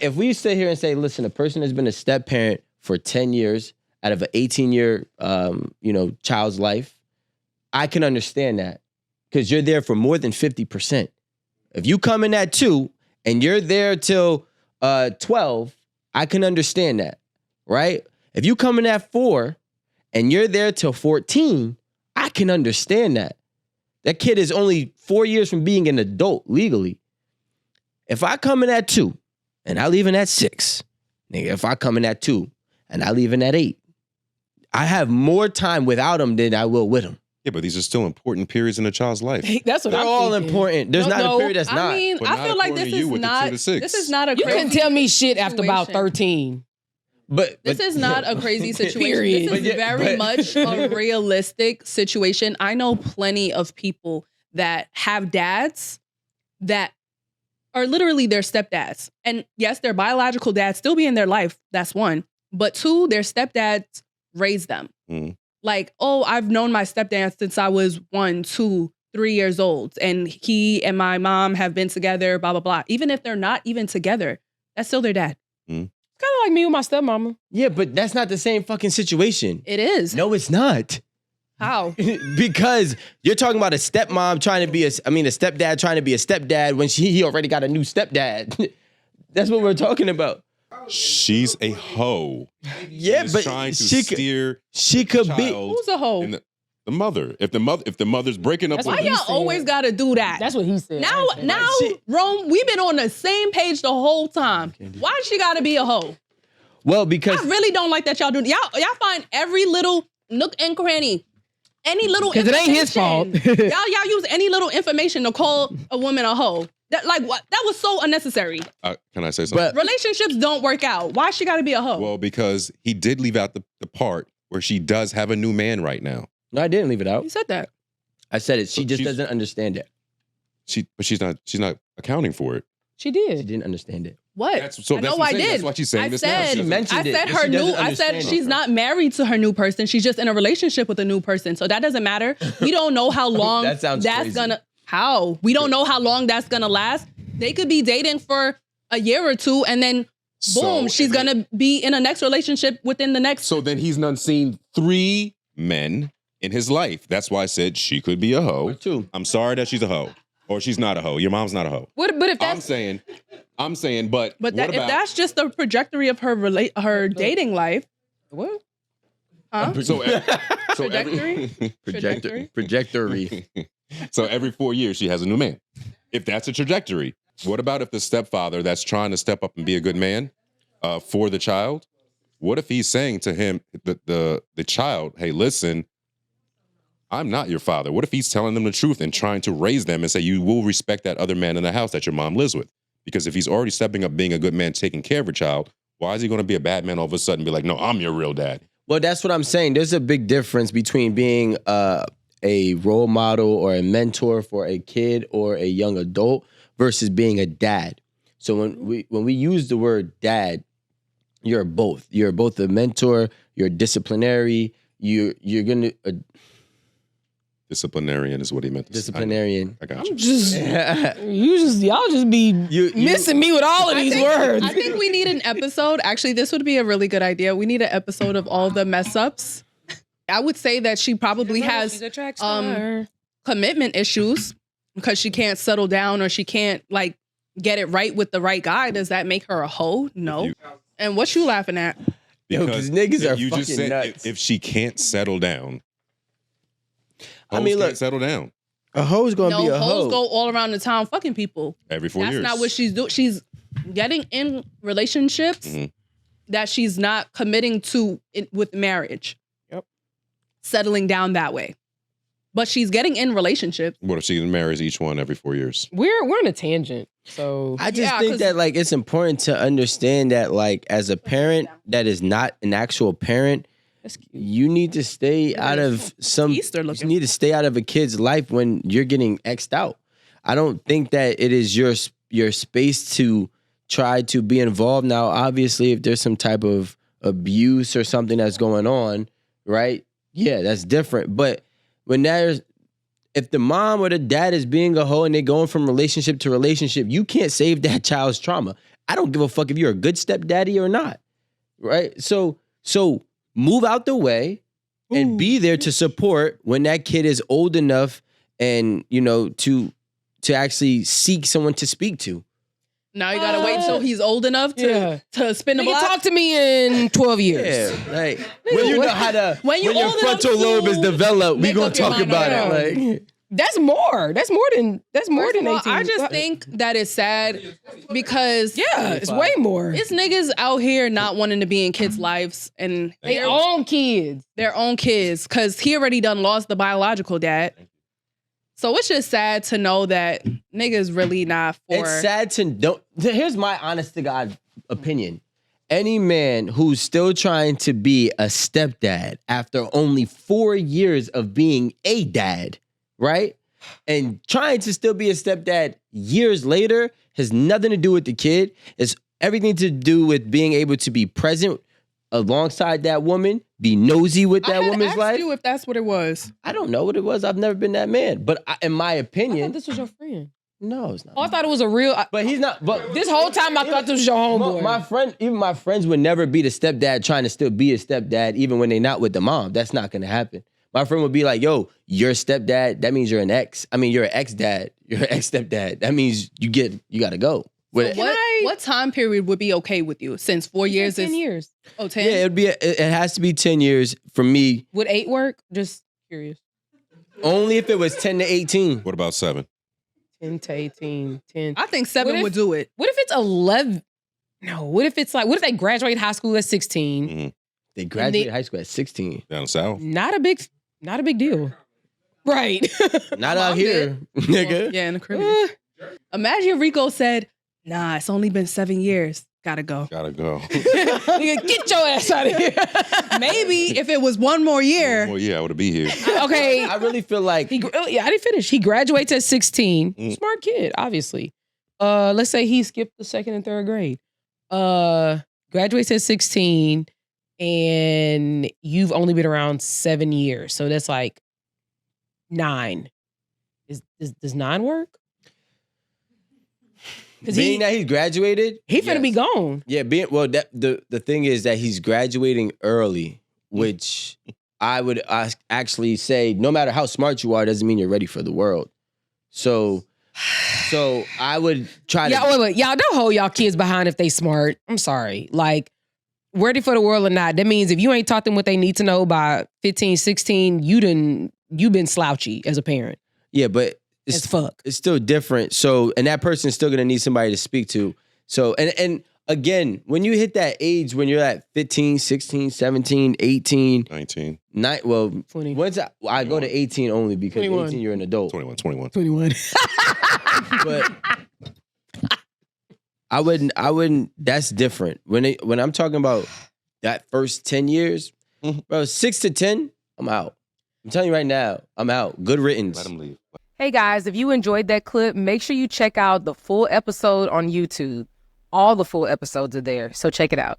If we sit here and say, listen, a person has been a step parent for 10 years out of an 18-year, child's life, I can understand that because you're there for more than 50%. If you come in at 2 and you're there till 12, I can understand that, right? If you come in at 4 and you're there till 14, I can understand that. That kid is only 4 years from being an adult legally. If I come in at 2 and I leave in at 6, nigga, if I come in at 2 and I leave in at 8, I have more time without him than I will with him. Yeah, but these are still important periods in a child's life. That's what They're I'm all thinking. important. There's not a period that's not. I mean, But I not feel like according this to you is with the not. 2 to 6. This is not a You crazy. couldn't tell me shit after about situation. 13. But This is not a crazy situation. Period. This is very much a realistic situation. I know plenty of people that have dads that are literally their stepdads. And yes, their biological dads still be in their life. That's one. But 2, their stepdads raised them. Mhm. Like, oh, I've known my stepdad since I was 1, 2, 3 years old. And he and my mom have been together, blah, blah, blah. Even if they're not even together, that's still their dad. Kind of like me with my stepmama. yeah, but that's not the same fucking situation. It is. No, it's not. How? Because you're talking about a stepmom trying to be a stepdad trying to be a stepdad when he already got a new stepdad. That's what we're talking about. She's a hoe. Yeah, She's but trying to she steer could be. child Who's a hoe? in the mother. If the mother's breaking up That's with Why what y'all he said. always gotta do that? That's what he said. now, Rome, we've been on the same page the whole time. Why she gotta be a hoe? Well, because I really don't like that y'all do. Y'all find every little nook and cranny, any little because it ain't his fault. y'all use any little information to call a woman a hoe. That like what? That was so unnecessary. can I say something? But- Relationships don't work out. Why she gotta be a hoe? Well, because he did leave out the part where she does have a new man right now. no, I didn't leave it out. You said that. I said it. She So just she's- doesn't understand it. She's not accounting for it. She She did. didn't understand it. What? So I that's know what I I'm saying. did. That's why she's saying I this said, now. She doesn't- mentioned I it, said but her she doesn't new. I said understand she's it. not married to her new person. She's just in a relationship with a new person. So that doesn't matter. We don't know how long That sounds that's crazy. gonna. How we don't know how long that's gonna last. They could be dating for a year or 2, and then boom, So, she's and then- gonna be in a next relationship within the next. So then he's done seen 3 men in his life. That's why I said she could be a hoe. Or 2. I'm sorry that she's a hoe. Or she's not a hoe. Your mom's not a hoe. But if I'm that's saying, but But what that, if about, that's just the trajectory of her dating life, what? huh? so Trajectory? Trajectory. so every 4 years she has a new man. If that's a trajectory, what about if the stepfather that's trying to step up and be a good man for the child? What if he's saying to him, the child, hey, listen, I'm not your father. What if he's telling them the truth and trying to raise them and say, you will respect that other man in the house that your mom lives with? Because if he's already stepping up, being a good man, taking care of a child, why is he going to be a bad man all of a sudden and be like, no, I'm your real dad? Well, that's what I'm saying. There's a big difference between being a role model or a mentor for a kid or a young adult versus being a dad. So when we use the word dad, you're both. You're both a mentor. You're disciplinary. You're gonna Disciplinarian is what he meant to say. disciplinarian. I got you. Y'all just be missing me with all of these words. I think we need an episode. Actually, this would be a really good idea. We need an episode of all the mess ups. I would say that she probably has commitment issues because she can't settle down or she can't like get it right with the right guy. Does that make her a hoe? No. And what you laughing at? Yo, 'cause niggas are you just fucking said nuts. if she can't settle down, I mean, hoes look, can't settle down a hoe's gonna be No, a hoes hoe. go all around the town fucking people. every 4 That's years. not what she's doing. She's getting in relationships Mhm. that she's not committing to it with marriage. Yep. Settling down that way. But she's getting in relationships. What if she marries each one every 4 years? We're on a tangent. So I just Yeah, think 'cause- that like it's important to understand that like as a parent that is not an actual parent, you need to stay out of Easter you looking. need to stay out of a kid's life when you're getting X'd out. I don't think that it is your space to try to be involved. Now, obviously, if there's some type of abuse or something that's going on, right? Yeah, that's different. But if the mom or the dad is being a hoe and they're going from relationship to relationship, you can't save that child's trauma. I don't give a fuck if you're a good stepdaddy or not, right? So move out the way and be there to support when that kid is old enough and, you know, to actually seek someone to speak to. Now you gotta wait until he's old enough to spin the Nigga, block. talk to me in 12 years. Yeah, like when you know how to, when your old enough frontal lobe is developed, we make gonna up your talk mind about on it. Like, That's more. That's more than 18. I just think that it's sad because it's way more. it's niggas out here not wanting to be in kids' lives and Their own kids. their own kids because he already done lost the biological dad. So it's just sad to know that niggas really not for. it's sad to don't. Here's my honest to God opinion. Any man who's still trying to be a stepdad after only 4 years of being a dad, right? And trying to still be a stepdad years later has nothing to do with the kid. It's everything to do with being able to be present alongside that woman, be nosy with that woman's asked life. you if that's what it was. I don't know what it was. I've never been that man. But in my I opinion, thought this was your friend. no, it's not. Oh, I thought it was a real. But he's not. But This whole time I thought this was your homeboy. my friends would never be the stepdad trying to still be a stepdad, even when they're not with the mom. That's not gonna happen. My friend would be like, "Yo, you're a stepdad. That means you're an ex. I mean, you're an ex-dad. You're an ex-stepdad. That means you gotta go." What time period would be okay with you? Since 4 years is 10 years. Oh, 10? Yeah, it has to be 10 years for me. Would 8 work? Just curious. Only if it was 10 to 18. What about 7? 10 to 18. 10. I think 7 What if- would do it. What if it's 11? No. What if it's like? What if they graduate high school at 16? They graduated high school at 16. Down south. Not a big deal. Right. Not out here, nigga. Yeah, in the Caribbean. Imagine if Rico said, "Nah, it's only been 7 years. Gotta go." Gotta go. Nigga, get your ass out of here. Maybe if it was one more year. Well, yeah, I would be here. Okay. I really feel like I didn't finish. He graduates at 16. Smart kid, obviously. Let's say he skipped the 2nd and 3rd grade. Graduates at 16, and you've only been around 7 years. So that's like 9. Does 9 work? being that he graduated, He finna be yes. gone. Yeah, the thing is that he's graduating early, which I would actually say, no matter how smart you are, doesn't mean you're ready for the world. So I would try to. Wait. Y'all don't hold y'all kids behind if they smart. I'm sorry. Like, ready for the world or not, that means if you ain't taught them what they need to know by 15, 16, you've been slouchy as a parent. Yeah, but As fuck. it's still different. So, and that person is still gonna need somebody to speak to. So, and again, when you hit that age, when you're at 15, 16, 17, 18, 19. 20. Once I go to 18 only because 21. 18 you're an adult. 21. 21. But I wouldn't. That's different. When I'm talking about that first 10 years, bro, 6 to 10, I'm out. I'm telling you right now, I'm out. Good riddance. Let him leave. Hey guys, if you enjoyed that clip, make sure you check out the full episode on YouTube. All the full episodes are there, so check it out.